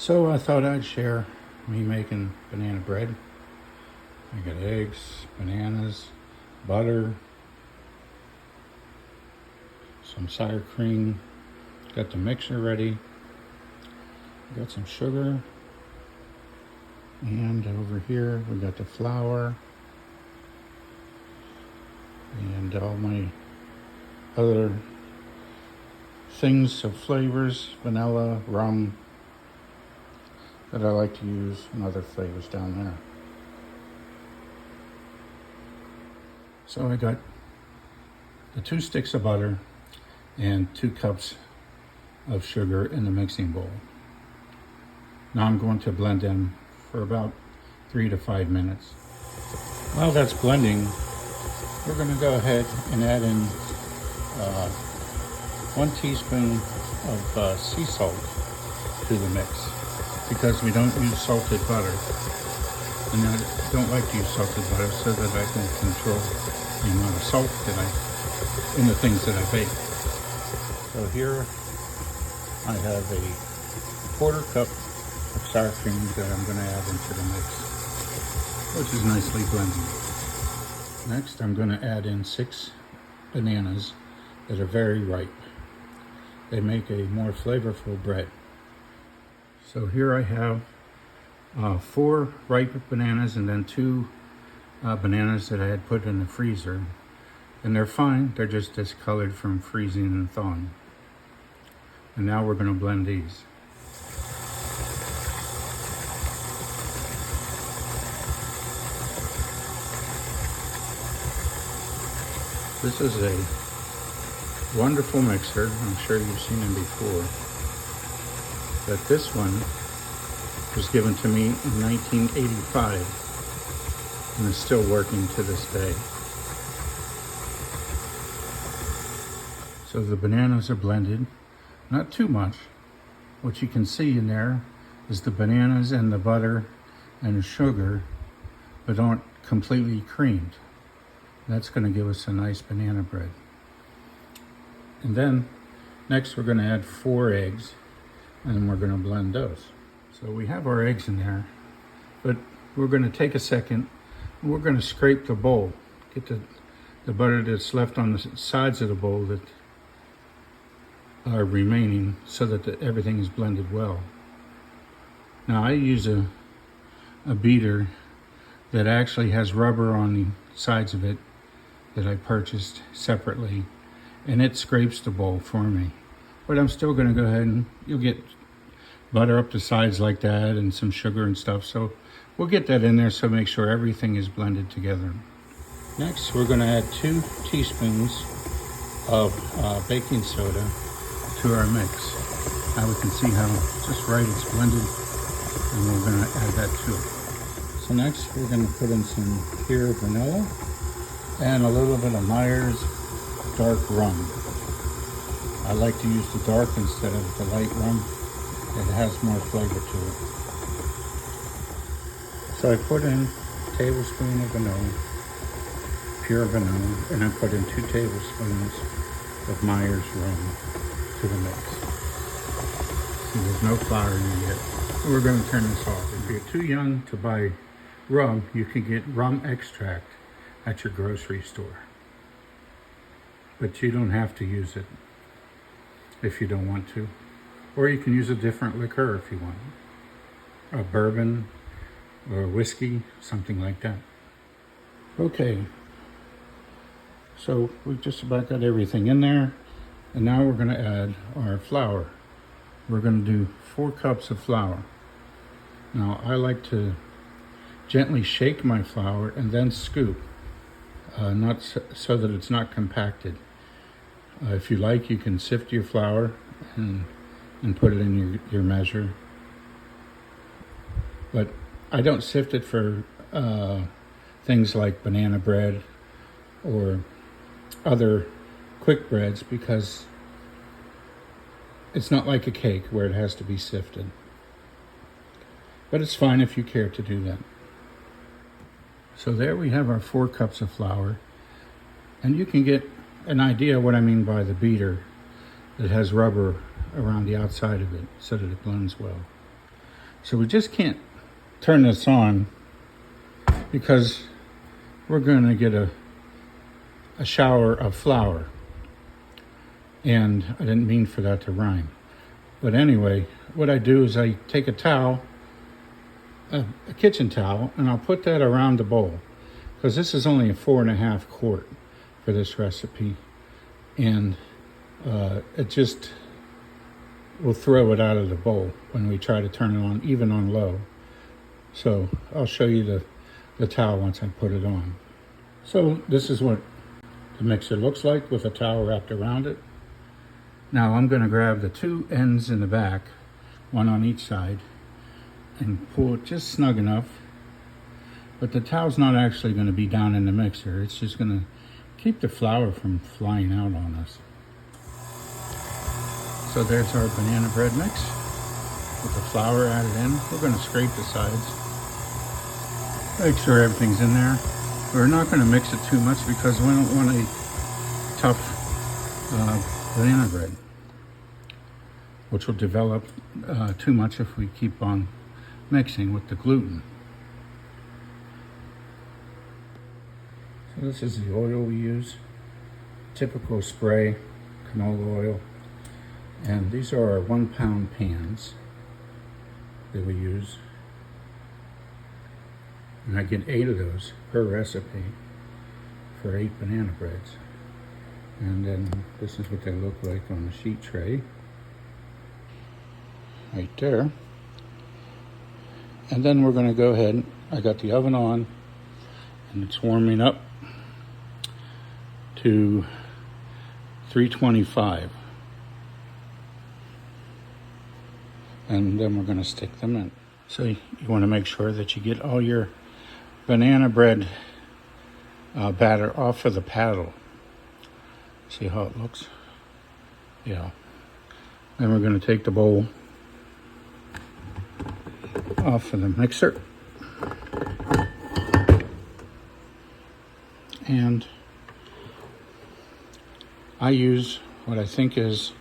So I thought I'd share me making banana bread. I got eggs, bananas, butter, some sour cream, got the mixer ready, got some sugar, and over here we got the flour and all my other things of flavors, vanilla, rum, that I like to use, and other flavors down there. So I got the 2 sticks of butter and 2 cups of sugar in the mixing bowl. Now I'm going to blend them for about 3 to 5 minutes. While that's blending, we're going to go ahead and add in 1 teaspoon of sea salt to the mix, because we don't use salted butter, and I don't like to use salted butter so that I can control the amount of salt that in the things that I bake. So here I have a 1/4 cup of sour cream that I'm going to add into the mix, which is nicely blended. Next, I'm going to add in 6 bananas that are very ripe. They make a more flavorful bread. So here I have 4 ripe bananas and then 2 bananas that I had put in the freezer. And they're fine, they're just discolored from freezing and thawing. And now we're going to blend these. This is a wonderful mixer. I'm sure you've seen them before. But this one was given to me in 1985 and is still working to this day. So the bananas are blended, not too much. What you can see in there is the bananas and the butter and the sugar, but aren't completely creamed. That's going to give us a nice banana bread. And then next we're going to add 4 eggs, and we're going to blend those. So we have our eggs in there, but we're going to take a second and we're going to scrape the bowl, get the butter that's left on the sides of the bowl that are remaining, so that everything is blended well. Now I use a beater that actually has rubber on the sides of it that I purchased separately, and it scrapes the bowl for me. But I'm still going to go ahead and you'll get butter up the sides like that and some sugar and stuff. So we'll get that in there, so make sure everything is blended together. Next, we're going to add 2 teaspoons of baking soda to our mix. Now we can see how just right it's blended, and we're going to add that to it. So next, we're going to put in some pure vanilla and a little bit of Myers dark rum. I like to use the dark instead of the light rum. It has more flavor to it. So I put in a tablespoon of vanilla, pure vanilla, and I put in 2 tablespoons of Myers rum to the mix. See, there's no flour in it yet. We're going to turn this off. If you're too young to buy rum, you can get rum extract at your grocery store. But you don't have to use it if you don't want to. Or you can use a different liqueur if you want. A bourbon or a whiskey, something like that. Okay, so we've just about got everything in there. And now we're going to add our flour. We're going to do 4 cups of flour. Now I like to gently shake my flour and then scoop, not so that it's not compacted. If you like, you can sift your flour and put it in your measure. But I don't sift it for things like banana bread or other quick breads, because it's not like a cake where it has to be sifted. But it's fine if you care to do that. So there we have our 4 cups of flour, and you can get an idea what I mean by the beater that has rubber around the outside of it so that it blends well. So we just can't turn this on because we're going to get a shower of flour. And I didn't mean for that to rhyme. But anyway, what I do is I take a towel, a kitchen towel, and I'll put that around the bowl. Because this is only a 4.5 quart for this recipe. And it just will throw it out of the bowl when we try to turn it on, even on low. So I'll show you the towel once I put it on. So this is what the mixer looks like with a towel wrapped around it. Now I'm going to grab the two ends in the back, one on each side, and pull it just snug enough. But the towel's not actually going to be down in the mixer. It's just going to keep the flour from flying out on us. So there's our banana bread mix with the flour added in. We're going to scrape the sides. Make sure everything's in there. We're not going to mix it too much because we don't want a tough banana bread, which will develop too much if we keep on mixing with the gluten. So this is the oil we use, typical spray canola oil, and these are our 1 pound pans that we use, and I get 8 of those per recipe for 8 banana breads. And then this is what they look like on the sheet tray. Right there. And then we're going to go ahead. I got the oven on and it's warming up to 325. And then we're going to stick them in. So you want to make sure that you get all your banana bread batter off of the paddle. See how it looks? Yeah. Then we're going to take the bowl off of the mixer. And I use what I think is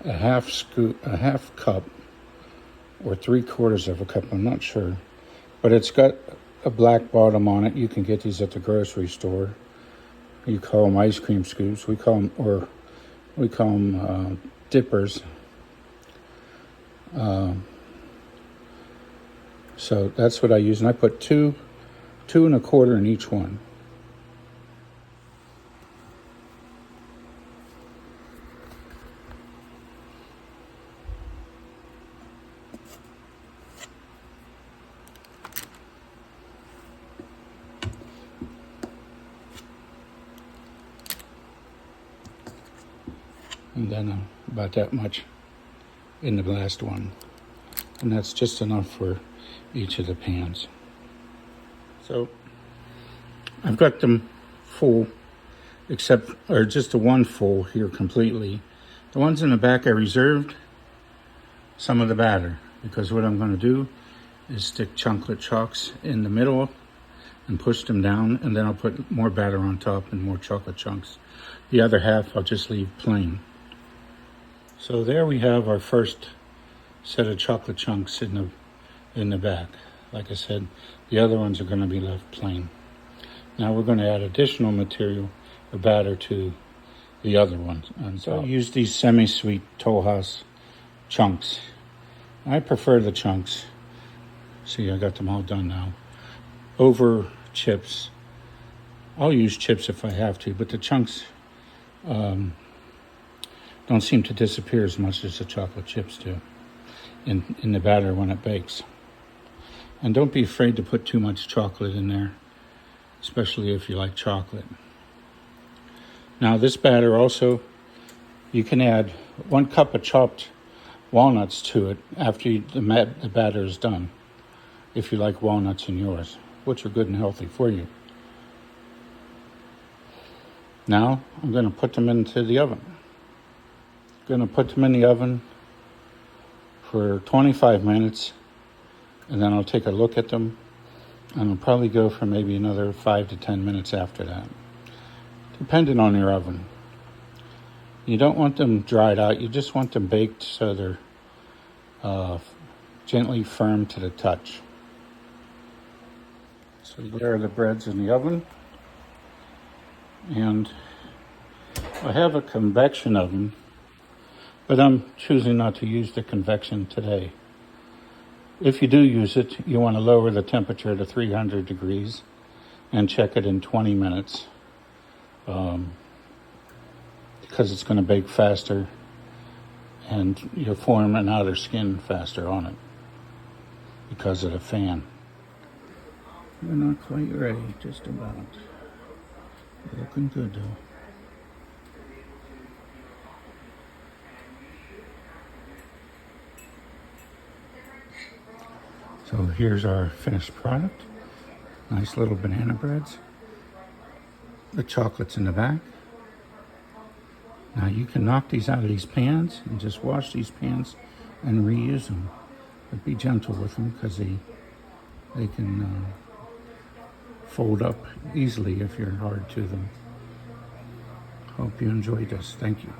a half cup or 3/4 of a cup, I'm not sure. But it's got a black bottom on it. You can get these at the grocery store. You call them ice cream scoops. We call them dippers. So that's what I use, and I put 2 1/4 in each one. And then about that much in the last one. And that's just enough for each of the pans. So I've got them full, or just the one full here completely. The ones in the back I reserved some of the batter, because what I'm going to do is stick chocolate chunks in the middle and push them down, and then I'll put more batter on top and more chocolate chunks. The other half I'll just leave plain. So there we have our first set of chocolate chunks in the back. Like I said, the other ones are going to be left plain. Now we're going to add additional material or batter to the other ones. And so I use these semi-sweet Toll House chunks. I prefer the chunks. See, I got them all done now. Over chips. I'll use chips if I have to, but the chunks don't seem to disappear as much as the chocolate chips do in the batter when it bakes. And don't be afraid to put too much chocolate in there, especially if you like chocolate. Now this batter also, you can add 1 cup of chopped walnuts to it after the batter is done, if you like walnuts in yours, which are good and healthy for you. Now I'm going to put them into the oven. Going to put them in the oven for 25 minutes, and then I'll take a look at them, and I'll probably go for maybe another 5 to 10 minutes after that, depending on your oven. You don't want them dried out, you just want them baked so they're gently firm to the touch. So there are the breads in the oven. And I have a convection oven, but I'm choosing not to use the convection today. If you do use it, you want to lower the temperature to 300 degrees and check it in 20 minutes because it's going to bake faster and you'll form an outer skin faster on it because of the fan. We're not quite ready, just about. Looking good though. So here's our finished product. Nice little banana breads. The chocolate's in the back. Now you can knock these out of these pans and just wash these pans and reuse them. But be gentle with them because they can fold up easily if you're hard to them. Hope you enjoyed this. Thank you.